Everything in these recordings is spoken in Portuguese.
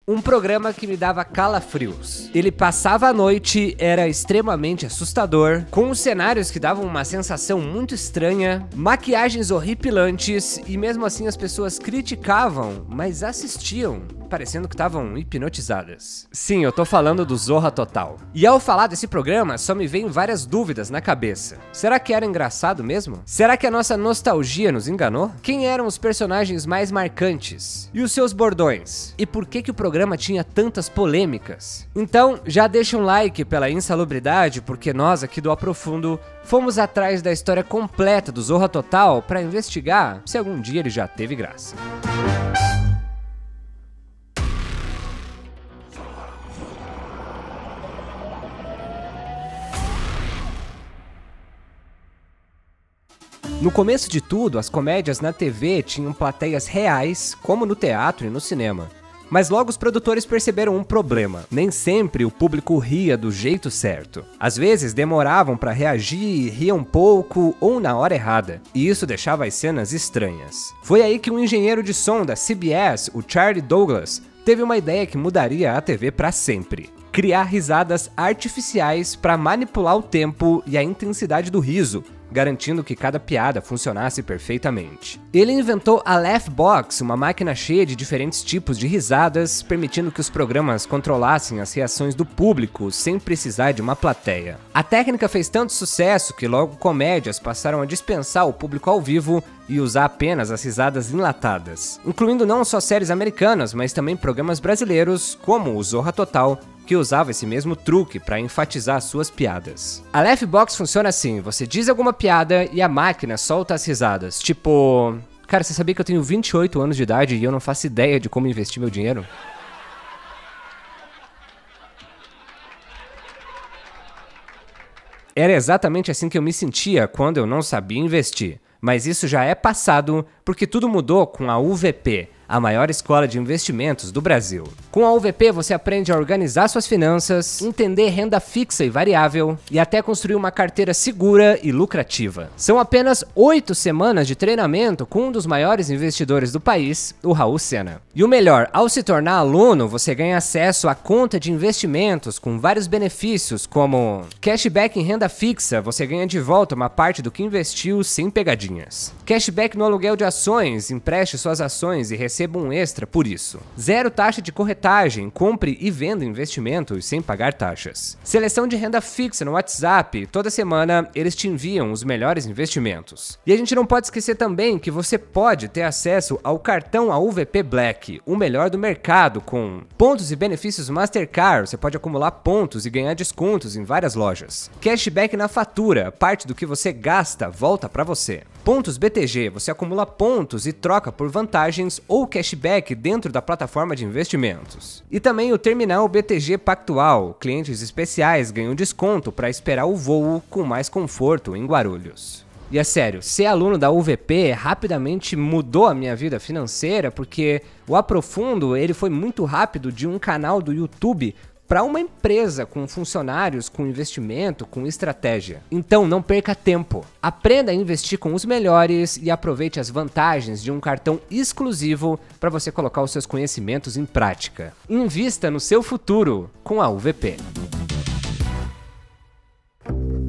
Um programa que me dava calafrios. Ele passava a noite, era extremamente assustador, com cenários que davam uma sensação muito estranha, maquiagens horripilantes e mesmo assim as pessoas criticavam, mas assistiam, parecendo que estavam hipnotizadas. Sim, eu tô falando do Zorra Total. E ao falar desse programa, só me veem várias dúvidas na cabeça. Será que era engraçado mesmo? Será que a nossa nostalgia nos enganou? Quem eram os personagens mais marcantes? E os seus bordões? E por que o programa tinha tantas polêmicas? Então, já deixa um like pela insalubridade, porque nós aqui do Aprofundo fomos atrás da história completa do Zorra Total para investigar se algum dia ele já teve graça. No começo de tudo, as comédias na TV tinham plateias reais, como no teatro e no cinema. Mas logo os produtores perceberam um problema. Nem sempre o público ria do jeito certo. Às vezes demoravam para reagir, riam pouco ou na hora errada. E isso deixava as cenas estranhas. Foi aí que um engenheiro de som da CBS, o Charlie Douglas, teve uma ideia que mudaria a TV para sempre. Criar risadas artificiais para manipular o tempo e a intensidade do riso, garantindo que cada piada funcionasse perfeitamente. Ele inventou a Laughbox, uma máquina cheia de diferentes tipos de risadas, permitindo que os programas controlassem as reações do público sem precisar de uma plateia. A técnica fez tanto sucesso que logo comédias passaram a dispensar o público ao vivo e usar apenas as risadas enlatadas, incluindo não só séries americanas, mas também programas brasileiros, como o Zorra Total, que usava esse mesmo truque para enfatizar suas piadas. A Laughbox funciona assim, você diz alguma piada e a máquina solta as risadas, tipo... Cara, você sabia que eu tenho 28 anos de idade e eu não faço ideia de como investir meu dinheiro? Era exatamente assim que eu me sentia quando eu não sabia investir. Mas isso já é passado porque tudo mudou com a UVP, a maior escola de investimentos do Brasil. Com a UVP você aprende a organizar suas finanças, entender renda fixa e variável e até construir uma carteira segura e lucrativa. São apenas 8 semanas de treinamento com um dos maiores investidores do país, o Raul Sena. E o melhor, ao se tornar aluno, você ganha acesso à conta de investimentos com vários benefícios como cashback em renda fixa, você ganha de volta uma parte do que investiu sem pegadinhas. Cashback no aluguel de ações, empreste suas ações e receba um extra por isso. Zero taxa de corretagem, compre e venda investimentos sem pagar taxas. Seleção de renda fixa no WhatsApp, toda semana eles te enviam os melhores investimentos. E a gente não pode esquecer também que você pode ter acesso ao cartão AUVP Black, o melhor do mercado, com pontos e benefícios Mastercard, você pode acumular pontos e ganhar descontos em várias lojas. Cashback na fatura, parte do que você gasta volta para você. Pontos BTG, você acumula pontos e troca por vantagens ou cashback dentro da plataforma de investimentos. E também o terminal BTG Pactual, clientes especiais ganham desconto para esperar o voo com mais conforto em Guarulhos. E é sério, ser aluno da UVP rapidamente mudou a minha vida financeira, porque o Aprofundo ele foi muito rápido de um canal do YouTube para uma empresa com funcionários, com investimento, com estratégia. Então não perca tempo. Aprenda a investir com os melhores e aproveite as vantagens de um cartão exclusivo para você colocar os seus conhecimentos em prática. Invista no seu futuro com a UVP.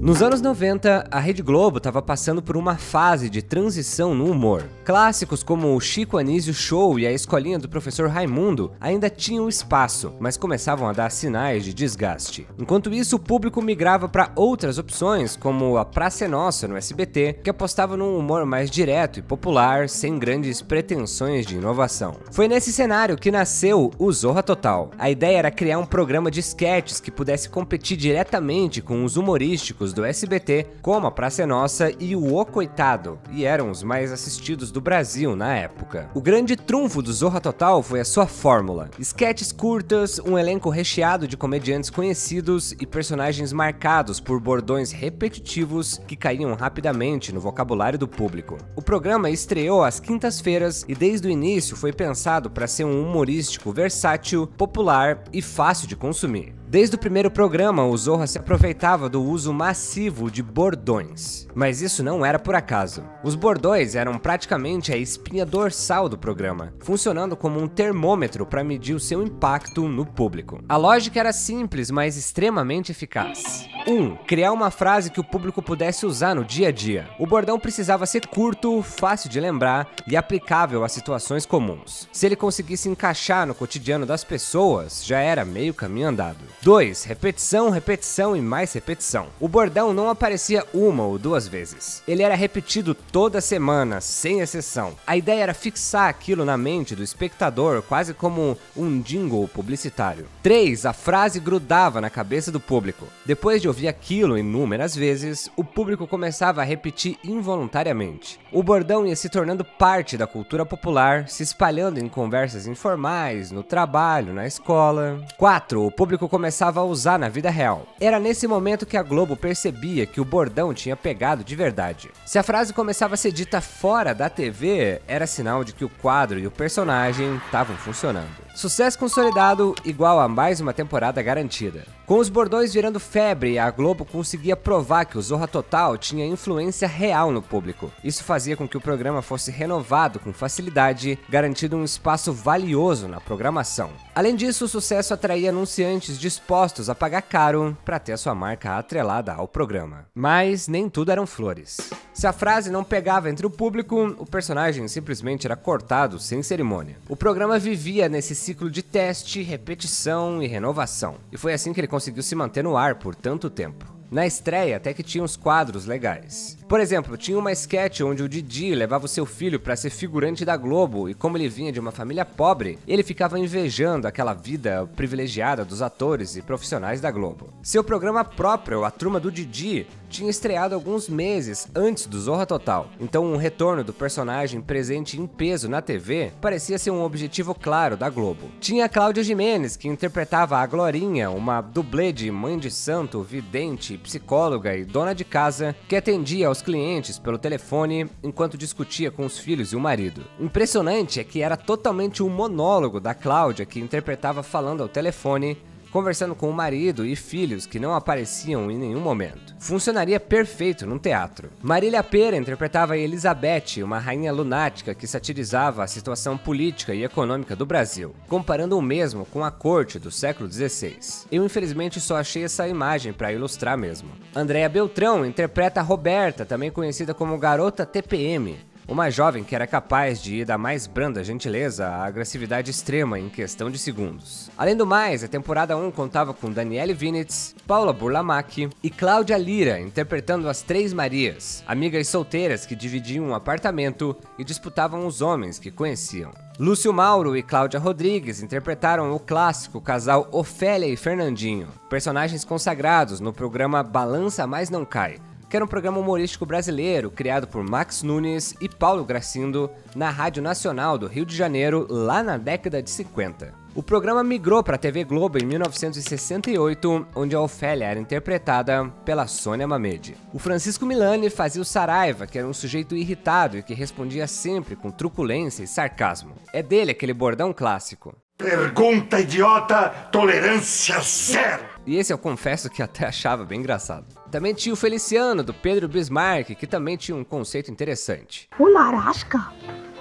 Nos anos 90, a Rede Globo estava passando por uma fase de transição no humor. Clássicos como o Chico Anísio Show e a Escolinha do Professor Raimundo ainda tinham espaço, mas começavam a dar sinais de desgaste. Enquanto isso, o público migrava para outras opções, como a Praça é Nossa no SBT, que apostava num humor mais direto e popular, sem grandes pretensões de inovação. Foi nesse cenário que nasceu o Zorra Total. A ideia era criar um programa de sketches que pudesse competir diretamente com os humorísticos do SBT, como a Praça é Nossa e o Coitado, e eram os mais assistidos do Brasil na época. O grande trunfo do Zorra Total foi a sua fórmula. Sketches curtas, um elenco recheado de comediantes conhecidos e personagens marcados por bordões repetitivos que caíam rapidamente no vocabulário do público. O programa estreou às quintas-feiras e desde o início foi pensado para ser um humorístico versátil, popular e fácil de consumir. Desde o primeiro programa, o Zorra se aproveitava do uso massivo de bordões. Mas isso não era por acaso. Os bordões eram praticamente a espinha dorsal do programa, funcionando como um termômetro para medir o seu impacto no público. A lógica era simples, mas extremamente eficaz. 1. Criar uma frase que o público pudesse usar no dia a dia. O bordão precisava ser curto, fácil de lembrar e aplicável a situações comuns. Se ele conseguisse encaixar no cotidiano das pessoas, já era meio caminho andado. 2. Repetição, repetição e mais repetição. O bordão não aparecia uma ou duas vezes. Ele era repetido toda semana, sem exceção. A ideia era fixar aquilo na mente do espectador, quase como um jingle publicitário. 3. A frase grudava na cabeça do público. Depois de ouvir aquilo inúmeras vezes, o público começava a repetir involuntariamente. O bordão ia se tornando parte da cultura popular, se espalhando em conversas informais, no trabalho, na escola. 4. O público começava a usar na vida real. Era nesse momento que a Globo percebia que o bordão tinha pegado de verdade. Se a frase começava a ser dita fora da TV, era sinal de que o quadro e o personagem estavam funcionando. Sucesso consolidado igual a mais uma temporada garantida. Com os bordões virando febre, a Globo conseguia provar que o Zorra Total tinha influência real no público. Isso fazia com que o programa fosse renovado com facilidade, garantindo um espaço valioso na programação. Além disso, o sucesso atraía anunciantes dispostos a pagar caro para ter a sua marca atrelada ao programa. Mas nem tudo eram flores. Se a frase não pegava entre o público, o personagem simplesmente era cortado sem cerimônia. O programa vivia nesse ciclo de teste, repetição e renovação. E foi assim que ele conseguiu se manter no ar por tanto tempo. Na estreia, até que tinha uns quadros legais. Por exemplo, tinha uma sketch onde o Didi levava o seu filho para ser figurante da Globo e como ele vinha de uma família pobre, ele ficava invejando aquela vida privilegiada dos atores e profissionais da Globo. Seu programa próprio, A Turma do Didi, tinha estreado alguns meses antes do Zorra Total, então um retorno do personagem presente em peso na TV parecia ser um objetivo claro da Globo. Tinha a Cláudia Gimenez, que interpretava a Glorinha, uma dublê de mãe de santo, vidente, psicóloga e dona de casa, que atendia aos clientes pelo telefone enquanto discutia com os filhos e o marido. Impressionante é que era totalmente um monólogo da Cláudia, que interpretava falando ao telefone, conversando com o marido e filhos que não apareciam em nenhum momento. Funcionaria perfeito num teatro. Marília Pêra interpretava Elizabeth, uma rainha lunática que satirizava a situação política e econômica do Brasil, comparando o mesmo com a corte do século XVI. Eu infelizmente só achei essa imagem para ilustrar mesmo. Andréa Beltrão interpreta Roberta, também conhecida como Garota TPM, uma jovem que era capaz de ir da mais branda gentileza à agressividade extrema em questão de segundos. Além do mais, a temporada 1 contava com Daniele Vinitz, Paula Burlamaqui e Cláudia Lira interpretando as Três Marias, amigas solteiras que dividiam um apartamento e disputavam os homens que conheciam. Lúcio Mauro e Cláudia Rodrigues interpretaram o clássico casal Ofélia e Fernandinho, personagens consagrados no programa Balança Mas Não Cai, que era um programa humorístico brasileiro criado por Max Nunes e Paulo Gracindo na Rádio Nacional do Rio de Janeiro lá na década de 50. O programa migrou para a TV Globo em 1968, onde a Ofélia era interpretada pela Sônia Mamede. O Francisco Milani fazia o Saraiva, que era um sujeito irritado e que respondia sempre com truculência e sarcasmo. É dele aquele bordão clássico: pergunta idiota, tolerância zero. E esse eu confesso que até achava bem engraçado. Também tinha o Feliciano, do Pedro Bismarck, que também tinha um conceito interessante. O Larasca?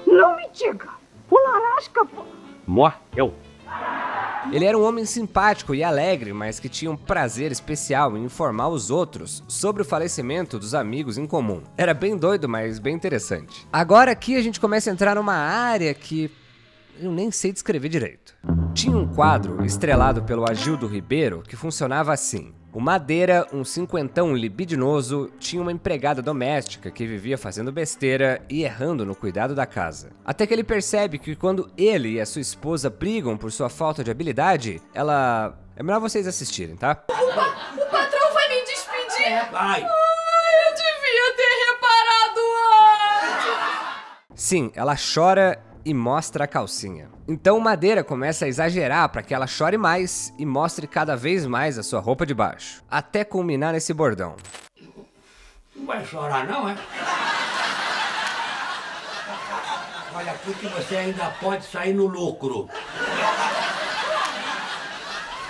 Não me diga! O Larasca... Morreu. Ele era um homem simpático e alegre, mas que tinha um prazer especial em informar os outros sobre o falecimento dos amigos em comum. Era bem doido, mas bem interessante. Agora aqui a gente começa a entrar numa área que eu nem sei descrever direito. Tinha um quadro estrelado pelo Agildo Ribeiro que funcionava assim. O Madeira, um cinquentão libidinoso, tinha uma empregada doméstica que vivia fazendo besteira e errando no cuidado da casa. Até que ele percebe que quando ele e a sua esposa brigam por sua falta de habilidade, ela... É melhor vocês assistirem, tá? O patrão vai me despedir? Vai. Eu devia ter reparado antes. Sim, ela chora e mostra a calcinha. Então o Madeira começa a exagerar para que ela chore mais e mostre cada vez mais a sua roupa de baixo, até culminar nesse bordão. Não vai chorar não, é? Olha aqui que você ainda pode sair no lucro.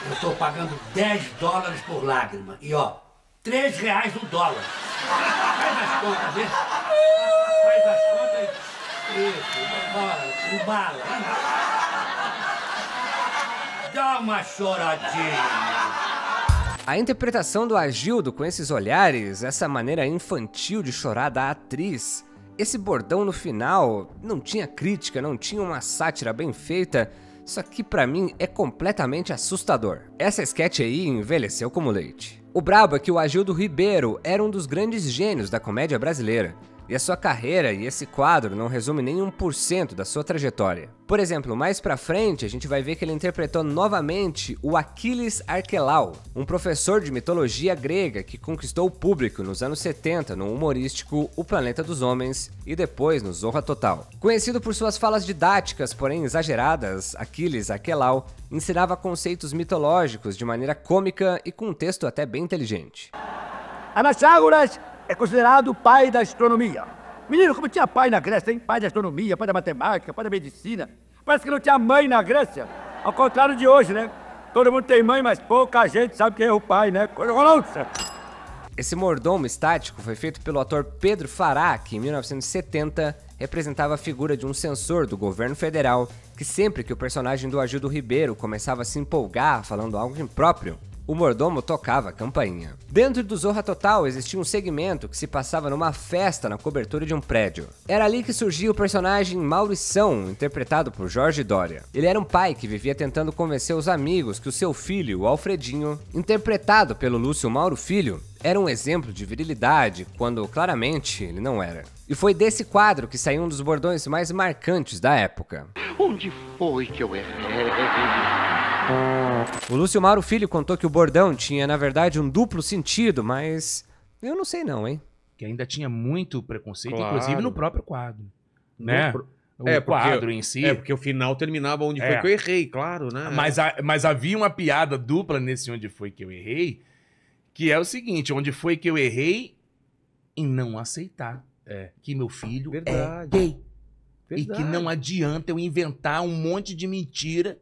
Eu tô pagando 10 dólares por lágrima. E ó, 3 reais o dólar. Faz as contas, vê? Faz as contas e... Isso, embala. Dá uma choradinha. A interpretação do Agildo com esses olhares, essa maneira infantil de chorar da atriz, esse bordão no final, não tinha crítica, não tinha uma sátira bem feita, isso aqui pra mim é completamente assustador. Essa sketch aí envelheceu como leite. O brabo é que o Agildo Ribeiro era um dos grandes gênios da comédia brasileira. E a sua carreira e esse quadro não resume nem 1% da sua trajetória. Por exemplo, mais pra frente a gente vai ver que ele interpretou novamente o Aquiles Arquelau, um professor de mitologia grega que conquistou o público nos anos 70 no humorístico O Planeta dos Homens e depois no Zorra Total. Conhecido por suas falas didáticas, porém exageradas, Aquiles Arquelau ensinava conceitos mitológicos de maneira cômica e com um texto até bem inteligente. Anaxágoras é considerado o pai da astronomia. Menino, como tinha pai na Grécia, hein? Pai da astronomia, pai da matemática, pai da medicina. Parece que não tinha mãe na Grécia. Ao contrário de hoje, né? Todo mundo tem mãe, mas pouca gente sabe quem é o pai, né? Esse mordomo estático foi feito pelo ator Pedro Farah, que em 1970 representava a figura de um censor do governo federal, que sempre que o personagem do Agildo Ribeiro começava a se empolgar falando algo impróprio, o mordomo tocava a campainha. Dentro do Zorra Total existia um segmento que se passava numa festa na cobertura de um prédio. Era ali que surgia o personagem Maurição, interpretado por Jorge Doria. Ele era um pai que vivia tentando convencer os amigos que o seu filho, o Alfredinho, interpretado pelo Lúcio Mauro Filho, era um exemplo de virilidade, quando claramente ele não era. E foi desse quadro que saiu um dos bordões mais marcantes da época. Onde foi que eu errei? O Lúcio Mauro Filho contou que o bordão tinha, na verdade, um duplo sentido, mas eu não sei não, hein? Que ainda tinha muito preconceito, Claro. inclusive no próprio quadro, né? O porque- quadro em si. É, porque o final terminava onde foi que eu errei, claro, né? Mas havia uma piada dupla nesse Onde Foi Que Eu Errei, que é o seguinte, onde foi que eu errei em não aceitar que meu filho Verdade. é gay. Verdade. E que não adianta eu inventar um monte de mentira.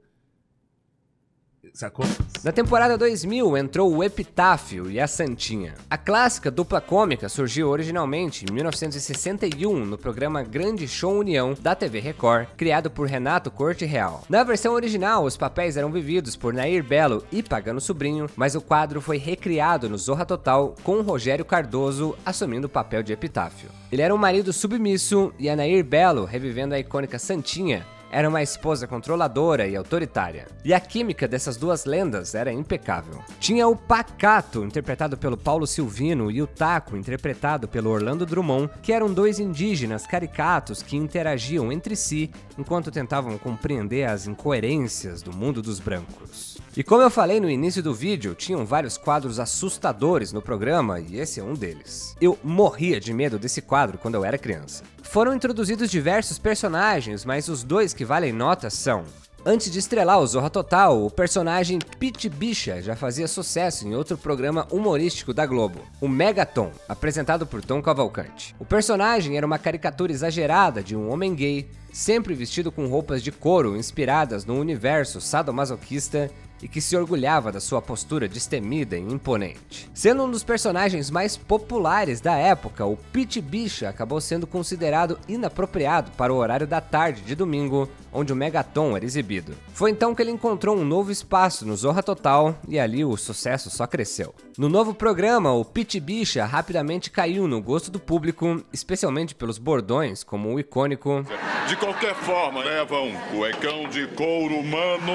Sacou? Na temporada 2000 entrou o Epitáfio e a Santinha. A clássica dupla cômica surgiu originalmente em 1961 no programa Grande Show União da TV Record, criado por Renato Corte Real. Na versão original, os papéis eram vividos por Nair Belo e Pagano Sobrinho, mas o quadro foi recriado no Zorra Total com Rogério Cardoso assumindo o papel de Epitáfio. Ele era um marido submisso e a Nair Belo, revivendo a icônica Santinha, era uma esposa controladora e autoritária. E a química dessas duas lendas era impecável. Tinha o Pacato, interpretado pelo Paulo Silvino, e o Taco, interpretado pelo Orlando Drummond, que eram dois indígenas caricatos que interagiam entre si enquanto tentavam compreender as incoerências do mundo dos brancos. E como eu falei no início do vídeo, tinham vários quadros assustadores no programa e esse é um deles. Eu morria de medo desse quadro quando eu era criança. Foram introduzidos diversos personagens, mas os dois que valem nota são: antes de estrelar o Zorra Total, o personagem Pit Bicha já fazia sucesso em outro programa humorístico da Globo, o Megaton, apresentado por Tom Cavalcante. O personagem era uma caricatura exagerada de um homem gay, sempre vestido com roupas de couro inspiradas no universo sadomasoquista e que se orgulhava da sua postura destemida e imponente. Sendo um dos personagens mais populares da época, o Pit Bicha acabou sendo considerado inapropriado para o horário da tarde de domingo, onde o Megaton era exibido. Foi então que ele encontrou um novo espaço no Zorra Total e ali o sucesso só cresceu. No novo programa, o Pit Bicha rapidamente caiu no gosto do público, especialmente pelos bordões, como o icônico De qualquer forma, leva um cuecão de couro humano.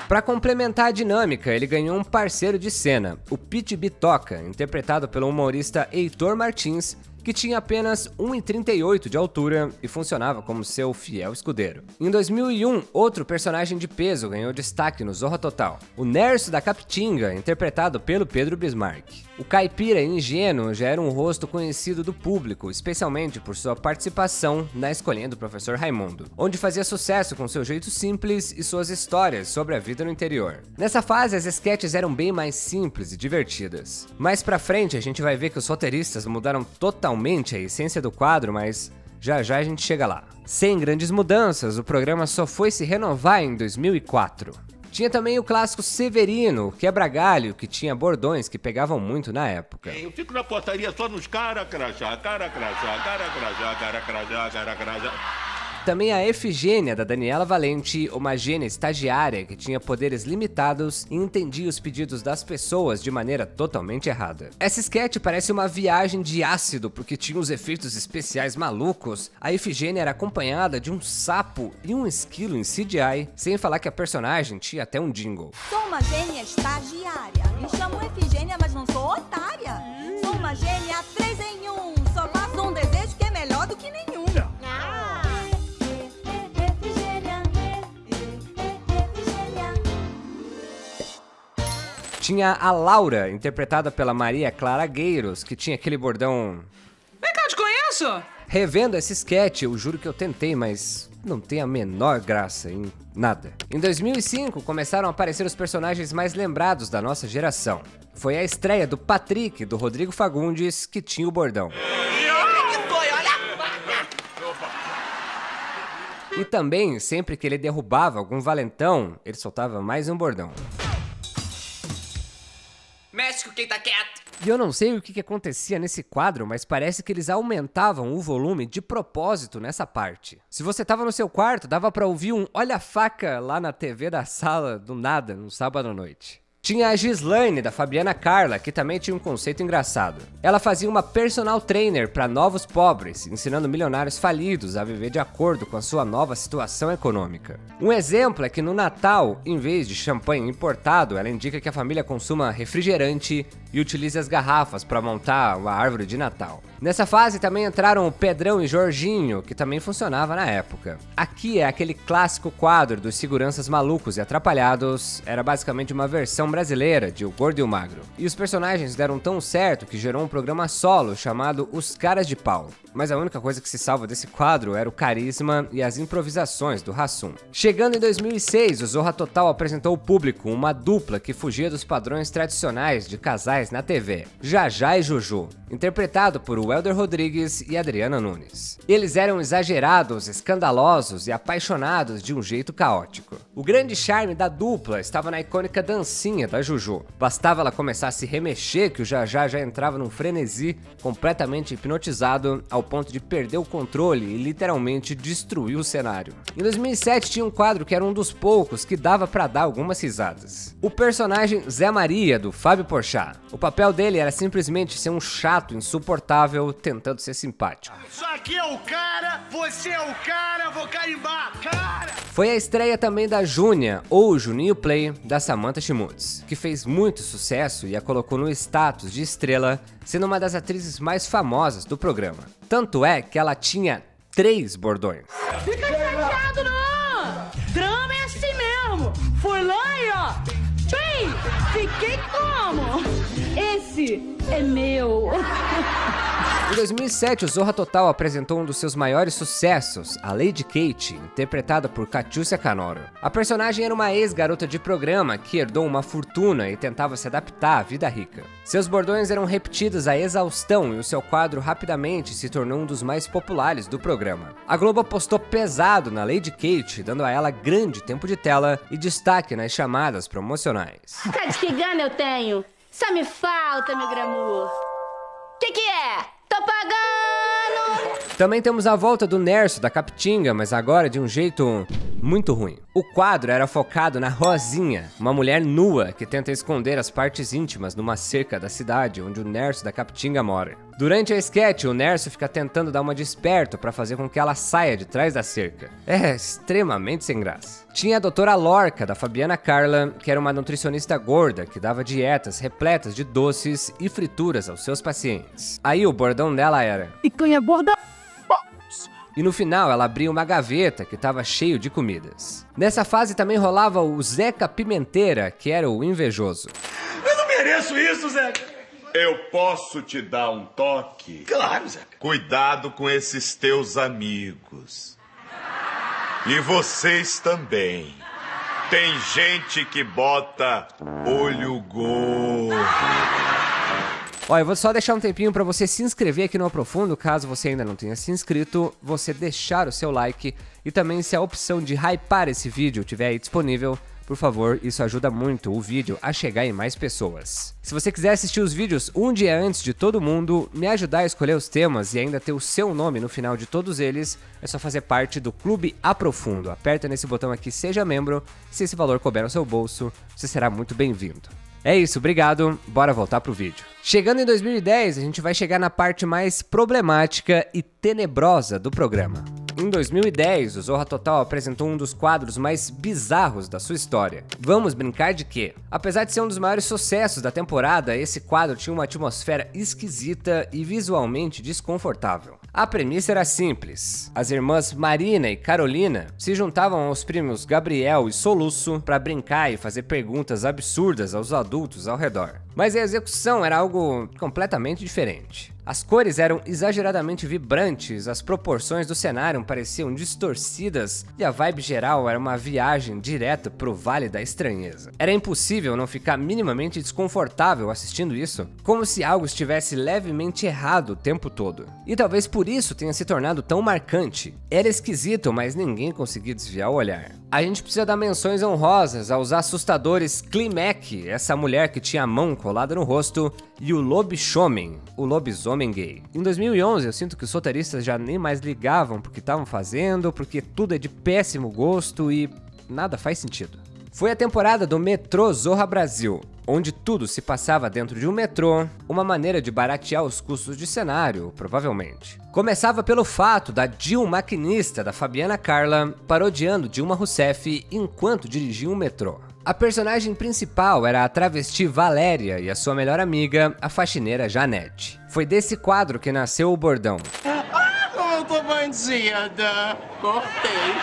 Para complementar a dinâmica, ele ganhou um parceiro de cena, o Pit Bitoca, interpretado pelo humorista Heitor Martins, que tinha apenas 1,38 de altura e funcionava como seu fiel escudeiro. Em 2001, outro personagem de peso ganhou destaque no Zorra Total, o Nerso da Capitinga, interpretado pelo Pedro Bismarck. O caipira ingênuo já era um rosto conhecido do público, especialmente por sua participação na Escolinha do Professor Raimundo, onde fazia sucesso com seu jeito simples e suas histórias sobre a vida no interior. Nessa fase, as sketches eram bem mais simples e divertidas. Mais pra frente, a gente vai ver que os roteiristas mudaram totalmente a essência do quadro, mas já já a gente chega lá. Sem grandes mudanças, o programa só foi se renovar em 2004. Tinha também o clássico Severino, quebra-galho, que tinha bordões que pegavam muito na época. Eu fico na portaria só nos cara-crachá, cara-crachá, cara-crachá, cara-crachá, cara-crachá. Também a Efigênia, da Daniela Valente, uma gênia estagiária que tinha poderes limitados e entendia os pedidos das pessoas de maneira totalmente errada. Essa sketch parece uma viagem de ácido porque tinha uns efeitos especiais malucos. A Efigênia era acompanhada de um sapo e um esquilo em CGI, sem falar que a personagem tinha até um jingle. Sou uma gênia estagiária, me chamo Efigênia, mas não sou otária. Sou uma gênia 3 em 1, só faço um desejo que é melhor do que nenhum. Tinha a Laura, interpretada pela Maria Clara Gueiros, que tinha aquele bordão... Vem cá, eu te conheço! Revendo esse sketch, eu juro que eu tentei, mas não tem a menor graça em nada. Em 2005, começaram a aparecer os personagens mais lembrados da nossa geração. Foi a estreia do Patrick, do Rodrigo Fagundes, que tinha o bordão. E também, sempre que ele derrubava algum valentão, ele soltava mais um bordão. Mexe com quem tá quieto! E eu não sei o que acontecia nesse quadro, mas parece que eles aumentavam o volume de propósito nessa parte. Se você tava no seu quarto, dava pra ouvir um olha a faca lá na TV da sala do nada, no sábado à noite. Tinha a Gislaine, da Fabiana Carla, que também tinha um conceito engraçado. Ela fazia uma personal trainer para novos pobres, ensinando milionários falidos a viver de acordo com a sua nova situação econômica. Um exemplo é que no Natal, em vez de champanhe importado, ela indica que a família consuma refrigerante e utilize as garrafas para montar uma árvore de Natal. Nessa fase também entraram o Pedrão e Jorginho, que também funcionava na época. Aqui é aquele clássico quadro dos seguranças malucos e atrapalhados, era basicamente uma versão brasileira de O Gordo e o Magro. E os personagens deram tão certo que gerou um programa solo chamado Os Caras de Pau. Mas a única coisa que se salva desse quadro era o carisma e as improvisações do Hassum. Chegando em 2006, o Zorra Total apresentou ao público uma dupla que fugia dos padrões tradicionais de casais na TV, Jajá e Juju, interpretado por Welder Rodrigues e Adriana Nunes. Eles eram exagerados, escandalosos e apaixonados de um jeito caótico. O grande charme da dupla estava na icônica dancinha da Juju. Bastava ela começar a se remexer que o Jajá já entrava num frenesi, completamente hipnotizado, ao ponto de perder o controle e literalmente destruir o cenário. Em 2007 tinha um quadro que era um dos poucos que dava pra dar algumas risadas. O personagem Zé Maria, do Fábio Porchat. O papel dele era simplesmente ser um chato insuportável tentando ser simpático. Isso aqui é o cara, você é o cara, vou carimbar, cara! Foi a estreia também da Júnia, ou Juninho Play, da Samantha Schmutz, que fez muito sucesso e a colocou no status de estrela, sendo uma das atrizes mais famosas do programa. Tanto é que ela tinha 3 bordões. Fica chateado não! Drama é assim mesmo! Foi lá e ó! Bem, fiquei como? Esse é meu! Em 2007, o Zorra Total apresentou um dos seus maiores sucessos, a Lady Kate, interpretada por Catiúcia Canoro. A personagem era uma ex-garota de programa que herdou uma fortuna e tentava se adaptar à vida rica. Seus bordões eram repetidos à exaustão e o seu quadro rapidamente se tornou um dos mais populares do programa. A Globo apostou pesado na Lady Kate, dando a ela grande tempo de tela e destaque nas chamadas promocionais. Sabe que gana eu tenho? Só me falta, meu glamour. Que é? Tô pagando! Também temos a volta do Nerso da Capitinga, mas agora de um jeito muito ruim. O quadro era focado na Rosinha, uma mulher nua que tenta esconder as partes íntimas numa cerca da cidade onde o Nerso da Capitinga mora. Durante a sketch, o Nerso fica tentando dar uma de esperto pra fazer com que ela saia de trás da cerca. É extremamente sem graça. Tinha a doutora Lorca, da Fabiana Carla, que era uma nutricionista gorda que dava dietas repletas de doces e frituras aos seus pacientes. Aí o bordão dela era... Picanha gorda... E no final ela abria uma gaveta que estava cheio de comidas. Nessa fase também rolava o Zeca Pimenteira, que era o invejoso. Eu não mereço isso, Zeca! Eu posso te dar um toque? Claro, Zeca. Cuidado com esses teus amigos. E vocês também. Tem gente que bota olho gordo. Ó, eu vou só deixar um tempinho pra você se inscrever aqui no Aprofundo, caso você ainda não tenha se inscrito, você deixar o seu like e também se a opção de hypar esse vídeo estiver aí disponível, Por favor, isso ajuda muito o vídeo a chegar em mais pessoas. Se você quiser assistir os vídeos um dia antes de todo mundo, me ajudar a escolher os temas e ainda ter o seu nome no final de todos eles, é só fazer parte do Clube Aprofundo. Aperta nesse botão aqui, seja membro, se esse valor couber ao seu bolso, você será muito bem-vindo. É isso, obrigado, bora voltar pro vídeo. Chegando em 2010, a gente vai chegar na parte mais problemática e tenebrosa do programa. Em 2010, o Zorra Total apresentou um dos quadros mais bizarros da sua história. Vamos brincar de quê? Apesar de ser um dos maiores sucessos da temporada, esse quadro tinha uma atmosfera esquisita e visualmente desconfortável. A premissa era simples. As irmãs Marina e Carolina se juntavam aos primos Gabriel e Soluço para brincar e fazer perguntas absurdas aos adultos ao redor. Mas a execução era algo completamente diferente. As cores eram exageradamente vibrantes, as proporções do cenário pareciam distorcidas e a vibe geral era uma viagem direta pro Vale da Estranheza. Era impossível não ficar minimamente desconfortável assistindo isso, como se algo estivesse levemente errado o tempo todo. E talvez por isso tenha se tornado tão marcante. Era esquisito, mas ninguém conseguia desviar o olhar. A gente precisa dar menções honrosas aos assustadores Klimek, essa mulher que tinha a mão colada no rosto, e o Lobisomem, o lobisomem gay. Em 2011, eu sinto que os roteiristas já nem mais ligavam pro que estavam fazendo, porque tudo é de péssimo gosto e nada faz sentido. Foi a temporada do Metrô Zorra Brasil, onde tudo se passava dentro de um metrô, uma maneira de baratear os custos de cenário, provavelmente. Começava pelo fato da Dilma maquinista da Fabiana Carla parodiando Dilma Rousseff enquanto dirigia um metrô. A personagem principal era a travesti Valéria e a sua melhor amiga, a faxineira Janete. Foi desse quadro que nasceu o bordão. Como eu tô bandida! Cortei.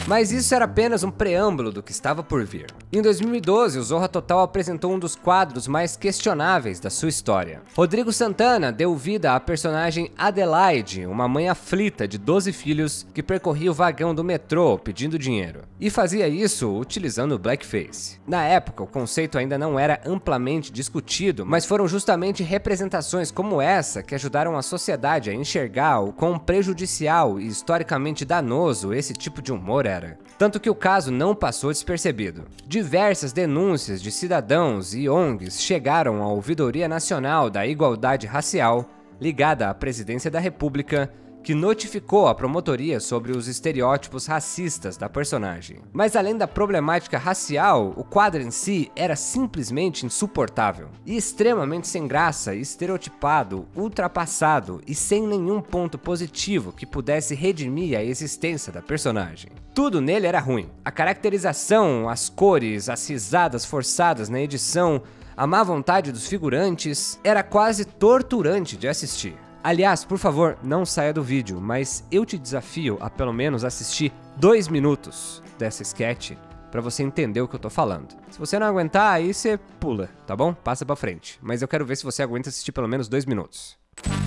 Mas isso era apenas um preâmbulo do que estava por vir. Em 2012, o Zorra Total apresentou um dos quadros mais questionáveis da sua história. Rodrigo Santana deu vida à personagem Adelaide, uma mãe aflita de 12 filhos que percorria o vagão do metrô pedindo dinheiro. E fazia isso utilizando blackface. Na época, o conceito ainda não era amplamente discutido, mas foram justamente representações como essa que ajudaram a sociedade a enxergar o quão prejudicial e historicamente danoso esse tipo de humor era. Tanto que o caso não passou despercebido. Diversas denúncias de cidadãos e ONGs chegaram à Ouvidoria Nacional da Igualdade Racial, ligada à Presidência da República, que notificou a promotoria sobre os estereótipos racistas da personagem. Mas além da problemática racial, o quadro em si era simplesmente insuportável, e extremamente sem graça, estereotipado, ultrapassado e sem nenhum ponto positivo que pudesse redimir a existência da personagem. Tudo nele era ruim. A caracterização, as cores, as risadas forçadas na edição, a má vontade dos figurantes, era quase torturante de assistir. Aliás, por favor, não saia do vídeo, mas eu te desafio a pelo menos assistir 2 minutos dessa sketch pra você entender o que eu tô falando. Se você não aguentar, aí você pula, tá bom? Passa pra frente. Mas eu quero ver se você aguenta assistir pelo menos 2 minutos.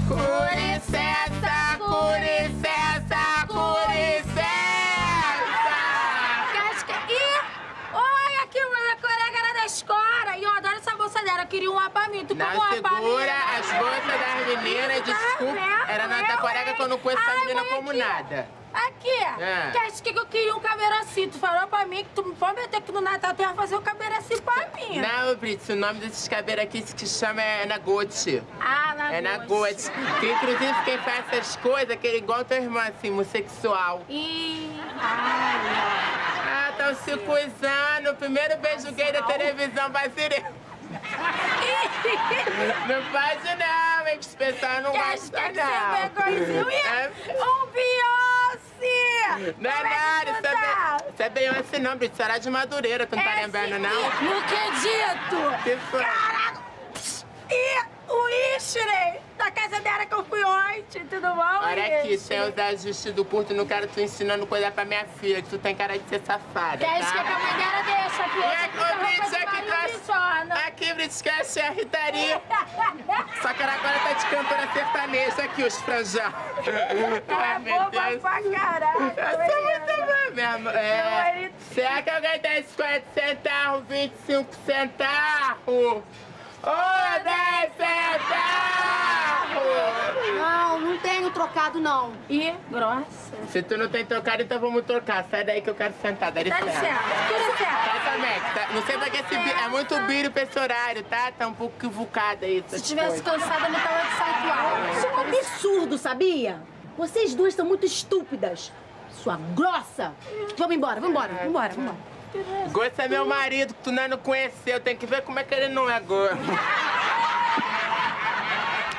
Com licença, com licença, com licença! Oi, aqui uma colega lá da escola e eu adoro essa bolsa dela. Eu queria um apamento. Não segura as bolsas das meninas, desculpa. Era nossa colega que eu não conheço essa menina como nada. Aqui, que acho que eu queria um cabelo assim. Tu falou pra mim que tu me prometeu que no Natal tu ia fazer um cabelo assim pra mim. Não, Brits, o nome desses cabelos aqui se chama Nagote. Ah, Nagote. É Nagote. Que inclusive quem faz essas coisas é igual tua irmã, assim, homossexual. Ah, tão se coisando. O primeiro beijo gay da televisão vai ser eu. Não faz não, é que esse pessoal não gosta não. Um Beyoncé! Não é nada, isso é Beyoncé não, Brito, será de Madureira, tu não tá lembrando não? Não acredito! Que foi? Caraca! E o Ishrey, da casa dela que eu fui ontem, tudo bom? Olha aqui, sem usar vestido curto, não quero tu ensinando coisa pra minha filha, que tu tem cara de ser safada, tá? Quer que a mãe dela deixa, filha? Aqui, Brito, esquece a Ritaria. Só que ela agora tá de cantora sertaneja aqui, os franjão. Ela é boba pra caralho. Eu sou muito boa mesmo. Será que alguém tem 50 centavos, 25 centavos? Ô, 10 centavos! Não tenho trocado. trocado, não. Ih, grossa. Se tu não tem trocado, então vamos trocar. Sai daí que eu quero sentar. Dá licença. Sai também. Não sei pra que esse é muito bírio pra esse horário, tá? Tá um pouco equivocado aí. Se tivesse cansada, eu tava de salto alto. Isso é um absurdo, sabia? Vocês duas são muito estúpidas. Sua grossa. Vamos embora. Gosto é meu marido, que tu não conheceu. Tem que ver como é que ele não é gordo.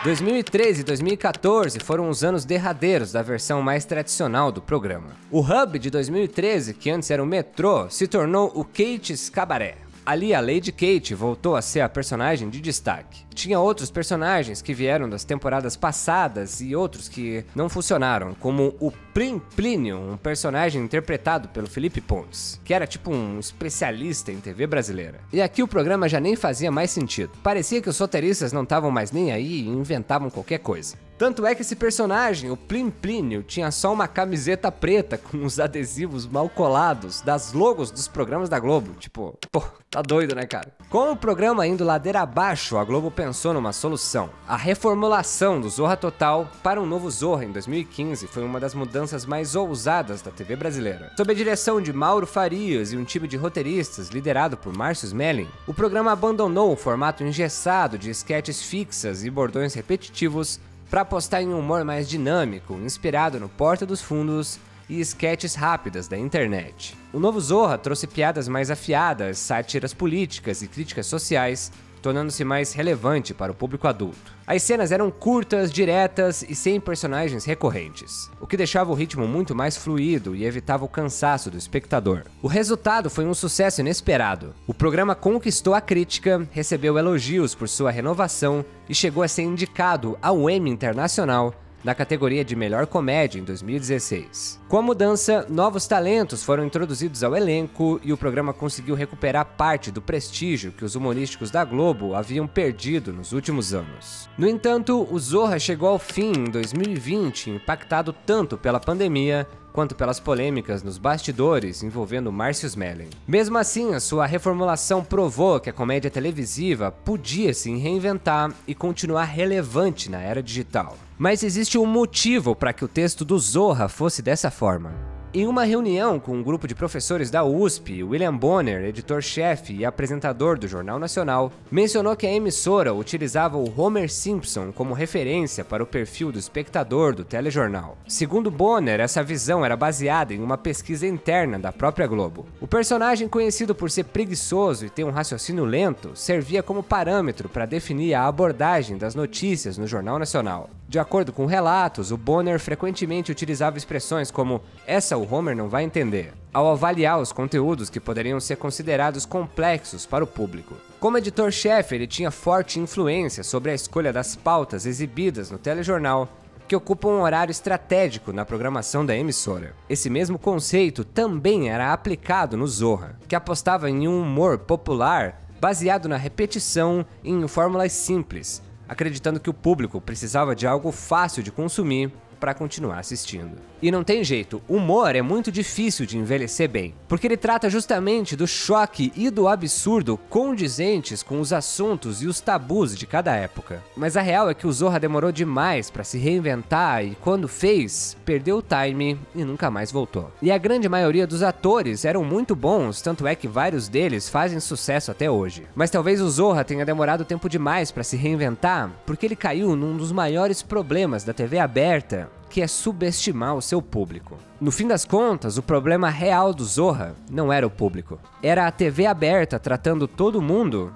2013 e 2014 foram os anos derradeiros da versão mais tradicional do programa. O Hub de 2013, que antes era o Metrô, se tornou o Kate's Cabaré. Ali, a Lady Kate voltou a ser a personagem de destaque. Tinha outros personagens que vieram das temporadas passadas e outros que não funcionaram, como o Plim Plínio, um personagem interpretado pelo Felipe Pontes, que era tipo um especialista em TV brasileira. E aqui o programa já nem fazia mais sentido. Parecia que os roteiristas não estavam mais nem aí e inventavam qualquer coisa. Tanto é que esse personagem, o Plim Plínio, tinha só uma camiseta preta com os adesivos mal colados das logos dos programas da Globo. Tipo, pô, tá doido, né, cara? Com o programa indo ladeira abaixo, a Globo pensou numa solução. A reformulação do Zorra Total para um novo Zorra em 2015 foi uma das mudanças mais ousadas da TV brasileira. Sob a direção de Mauro Farias e um time de roteiristas liderado por Márcio Smelling, o programa abandonou o formato engessado de esquetes fixas e bordões repetitivos para apostar em um humor mais dinâmico, inspirado no Porta dos Fundos e esquetes rápidas da internet. O novo Zorra trouxe piadas mais afiadas, sátiras políticas e críticas sociais, tornando-se mais relevante para o público adulto. As cenas eram curtas, diretas e sem personagens recorrentes, o que deixava o ritmo muito mais fluido e evitava o cansaço do espectador. O resultado foi um sucesso inesperado. O programa conquistou a crítica, recebeu elogios por sua renovação e chegou a ser indicado ao Emmy Internacional na categoria de Melhor Comédia em 2016. Com a mudança, novos talentos foram introduzidos ao elenco e o programa conseguiu recuperar parte do prestígio que os humorísticos da Globo haviam perdido nos últimos anos. No entanto, o Zorra chegou ao fim em 2020, impactado tanto pela pandemia quanto pelas polêmicas nos bastidores envolvendo Márcio Smelling. Mesmo assim, a sua reformulação provou que a comédia televisiva podia se reinventar e continuar relevante na era digital. Mas existe um motivo para que o texto do Zorra fosse dessa forma. Em uma reunião com um grupo de professores da USP, William Bonner, editor-chefe e apresentador do Jornal Nacional, mencionou que a emissora utilizava o Homer Simpson como referência para o perfil do espectador do telejornal. Segundo Bonner, essa visão era baseada em uma pesquisa interna da própria Globo. O personagem, conhecido por ser preguiçoso e ter um raciocínio lento, servia como parâmetro para definir a abordagem das notícias no Jornal Nacional. De acordo com relatos, o Bonner frequentemente utilizava expressões como "essa o Homer não vai entender", ao avaliar os conteúdos que poderiam ser considerados complexos para o público. Como editor-chefe, ele tinha forte influência sobre a escolha das pautas exibidas no telejornal, que ocupam um horário estratégico na programação da emissora. Esse mesmo conceito também era aplicado no Zorra, que apostava em um humor popular baseado na repetição e em fórmulas simples, acreditando que o público precisava de algo fácil de consumir para continuar assistindo. E não tem jeito, humor é muito difícil de envelhecer bem, porque ele trata justamente do choque e do absurdo condizentes com os assuntos e os tabus de cada época. Mas a real é que o Zorra demorou demais para se reinventar e quando fez, perdeu o time e nunca mais voltou. E a grande maioria dos atores eram muito bons, tanto é que vários deles fazem sucesso até hoje. Mas talvez o Zorra tenha demorado tempo demais para se reinventar, porque ele caiu num dos maiores problemas da TV aberta, que é subestimar o seu público. No fim das contas, o problema real do Zorra não era o público. Era a TV aberta tratando todo mundo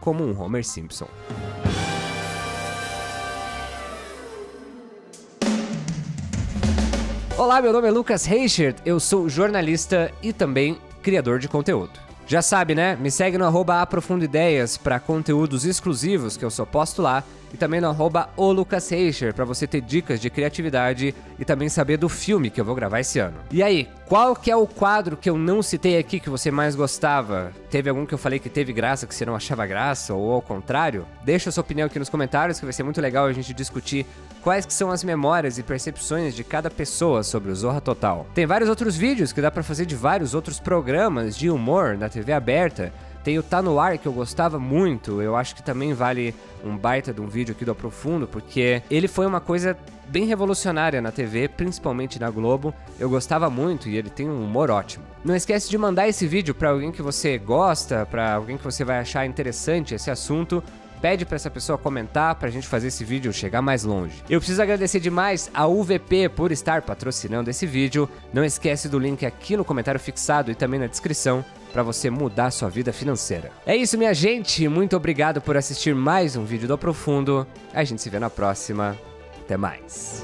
como um Homer Simpson. Olá, meu nome é Lucas Reichert, eu sou jornalista e também criador de conteúdo. Já sabe, né? Me segue no @aprofundideias para conteúdos exclusivos que eu só posto lá e também no @olucasreicher para você ter dicas de criatividade e também saber do filme que eu vou gravar esse ano. E aí, qual que é o quadro que eu não citei aqui que você mais gostava? Teve algum que eu falei que teve graça que você não achava graça ou ao contrário? Deixa a sua opinião aqui nos comentários que vai ser muito legal a gente discutir quais que são as memórias e percepções de cada pessoa sobre o Zorra Total. Tem vários outros vídeos que dá pra fazer de vários outros programas de humor na TV aberta, Tem o Tá No Ar, que eu gostava muito, eu acho que também vale um baita de um vídeo aqui do Aprofundo, porque ele foi uma coisa bem revolucionária na TV, principalmente na Globo. Eu gostava muito e ele tem um humor ótimo. Não esquece de mandar esse vídeo pra alguém que você gosta, pra alguém que você vai achar interessante esse assunto. Pede pra essa pessoa comentar pra gente fazer esse vídeo chegar mais longe. Eu preciso agradecer demais a UVP por estar patrocinando esse vídeo. Não esquece do link aqui no comentário fixado e também na descrição para você mudar sua vida financeira. É isso, minha gente. Muito obrigado por assistir mais um vídeo do Aprofundo. A gente se vê na próxima. Até mais.